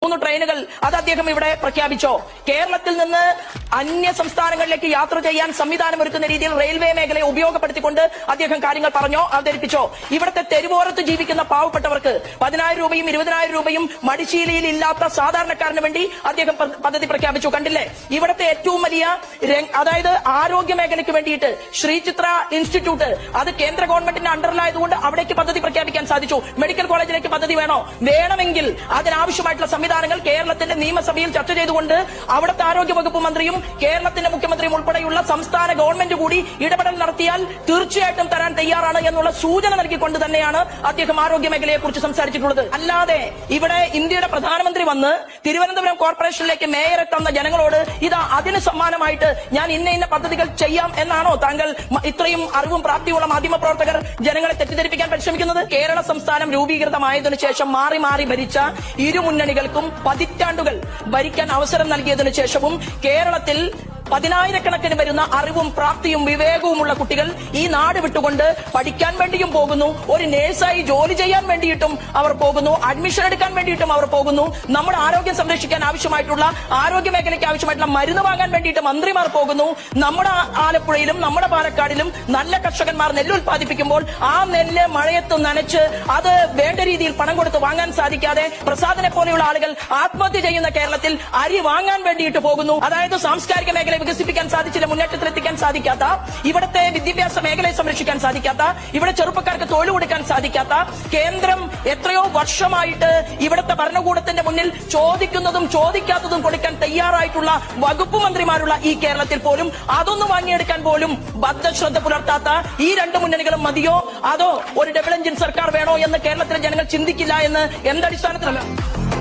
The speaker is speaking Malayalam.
3 ട്രെയിനുകൾ അത് അദ്ദേഹം ഇവിടെ പ്രഖ്യാപിച്ചോ? കേരളത്തിൽ നിന്ന് അന്യ സംസ്ഥാനങ്ങളിലേക്ക് യാത്ര ചെയ്യാൻ സംവിധാനം ഒരുക്കുന്ന രീതിയിൽ റെയിൽവേ മേഖലയെ ഉപയോഗപ്പെടുത്തിക്കൊണ്ട് അദ്ദേഹം കാര്യങ്ങൾ പറഞ്ഞോ, അവതരിപ്പിച്ചോ? ഇവിടുത്തെ തെരുവോരത്ത് ജീവിക്കുന്ന പാവപ്പെട്ടവർക്ക് 10,000 രൂപയും 20,000 രൂപയും മടിശീലയിൽ ഇല്ലാത്ത സാധാരണക്കാരന് വേണ്ടി അദ്ദേഹം പദ്ധതി പ്രഖ്യാപിച്ചു. കണ്ടില്ലേ? ഇവിടുത്തെ ഏറ്റവും വലിയ അതായത് ആരോഗ്യ മേഖലയ്ക്ക് വേണ്ടിയിട്ട് ശ്രീചിത്ര ഇൻസ്റ്റിറ്റ്യൂട്ട് അത് കേന്ദ്ര ഗവൺമെന്റിന്റെ അണ്ടറിലായതുകൊണ്ട് അവിടേക്ക് പദ്ധതി പ്രഖ്യാപിക്കാൻ സാധിച്ചു. മെഡിക്കൽ കോളേജിലേക്ക് പദ്ധതി വേണോ? വേണമെങ്കിൽ അതിനാവശ്യമായിട്ടുള്ള സംവിധാനങ്ങൾ കേരളത്തിന്റെ നിയമസഭയിൽ ചർച്ച ചെയ്തുകൊണ്ട് അവിടുത്തെ ആരോഗ്യ വകുപ്പ് മന്ത്രിയും കേരളത്തിന്റെ മുഖ്യമന്ത്രിയും ഉൾപ്പെടെയുള്ള സംസ്ഥാന ഗവൺമെന്റ് കൂടി ഇടപെടൽ നടത്തിയാൽ തീർച്ചയായിട്ടും തരാൻ തയ്യാറാണ് എന്നുള്ള സൂചന നൽകിക്കൊണ്ട് തന്നെയാണ് അദ്ദേഹം ആരോഗ്യ മേഖലയെ കുറിച്ച് സംസാരിച്ചിട്ടുള്ളത്. അല്ലാതെ ഇവിടെ ഇന്ത്യയുടെ പ്രധാനമന്ത്രി വന്ന് തിരുവനന്തപുരം കോർപ്പറേഷനിലേക്ക് മേയറെ തന്ന ജനങ്ങളോട് ഇതാ അതിന് സമ്മാനമായിട്ട് ഞാൻ ഇന്ന പദ്ധതികൾ ചെയ്യാം എന്നാണോ താങ്കൾ ഇത്രയും അറിവും പ്രാപ്തിയുള്ള മാധ്യമപ്രവർത്തകർ ജനങ്ങളെ തെറ്റിദ്ധരിപ്പിക്കാൻ പരിശ്രമിക്കുന്നത്? കേരള സംസ്ഥാനം രൂപീകൃതമായതിനു ശേഷം മാറി മാറി ഭരിച്ച ഇരു മുന്നണികൾക്കും പതിറ്റാണ്ടുകൾ ഭരിക്കാൻ അവസരം നൽകിയതിനു ശേഷവും കേരളത്തിൽ 10,000-കണക്കിന് വരുന്ന അറിവും പ്രാപ്തിയും വിവേകവുമുള്ള കുട്ടികൾ ഈ നാട് വിട്ടുകൊണ്ട് പഠിക്കാൻ വേണ്ടിയും പോകുന്നു, ഒരു നേഴ്സായി ജോലി ചെയ്യാൻ വേണ്ടിയിട്ടും അവർ പോകുന്നു, അഡ്മിഷൻ എടുക്കാൻ വേണ്ടിയിട്ടും അവർ പോകുന്നു, നമ്മുടെ ആരോഗ്യം സംരക്ഷിക്കാൻ ആവശ്യമായിട്ടുള്ള ആരോഗ്യ മേഖലയ്ക്ക് ആവശ്യമായിട്ടുള്ള മരുന്ന് വാങ്ങാൻ വേണ്ടിയിട്ട് മന്ത്രിമാർ പോകുന്നു. നമ്മുടെ ആലപ്പുഴയിലും നമ്മുടെ പാലക്കാടിലും നല്ല കർഷകന്മാർ നെല്ല് ഉത്പാദിപ്പിക്കുമ്പോൾ ആ നെല്ല് മഴയത്ത് നനച്ച് അത് വേണ്ട രീതിയിൽ പണം കൊടുത്ത് വാങ്ങാൻ സാധിക്കാതെ പ്രസാദിനെ പോലെയുള്ള ആളുകൾ ആത്മഹത്യ ചെയ്യുന്ന കേരളത്തിൽ അരി വാങ്ങാൻ വേണ്ടിയിട്ട് പോകുന്നു. അതായത് സാംസ്കാരിക മേഖല വികസിപ്പിക്കാൻ സാധിച്ചില്ല, മുന്നേറ്റത്തിലെത്തിക്കാൻ സാധിക്കാത്ത, ഇവിടുത്തെ വിദ്യാഭ്യാസ മേഖലയെ സംരക്ഷിക്കാൻ സാധിക്കാത്ത, ഇവിടെ ചെറുപ്പക്കാർക്ക് തൊഴിൽ കൊടുക്കാൻ സാധിക്കാത്ത, കേന്ദ്രം എത്രയോ വർഷമായിട്ട് ഇവിടുത്തെ ഭരണകൂടത്തിന്റെ മുന്നിൽ ചോദിക്കുന്നതും ചോദിക്കാത്തതും കൊടുക്കാൻ തയ്യാറായിട്ടുള്ള വകുപ്പ് മന്ത്രിമാരുള്ള ഈ കേരളത്തിൽ പോലും അതൊന്നും വാങ്ങിയെടുക്കാൻ പോലും ബദ്ധശ്രദ്ധ പുലർത്താത്ത ഈ 2 മുന്നണികളും മതിയോ അതോ ഒരു ഡബിൾ എഞ്ചിൻ സർക്കാർ വേണോ എന്ന് കേരളത്തിലെ ജനങ്ങൾ ചിന്തിക്കില്ല എന്ന് എന്തടിസ്ഥാനത്തിലല്ല?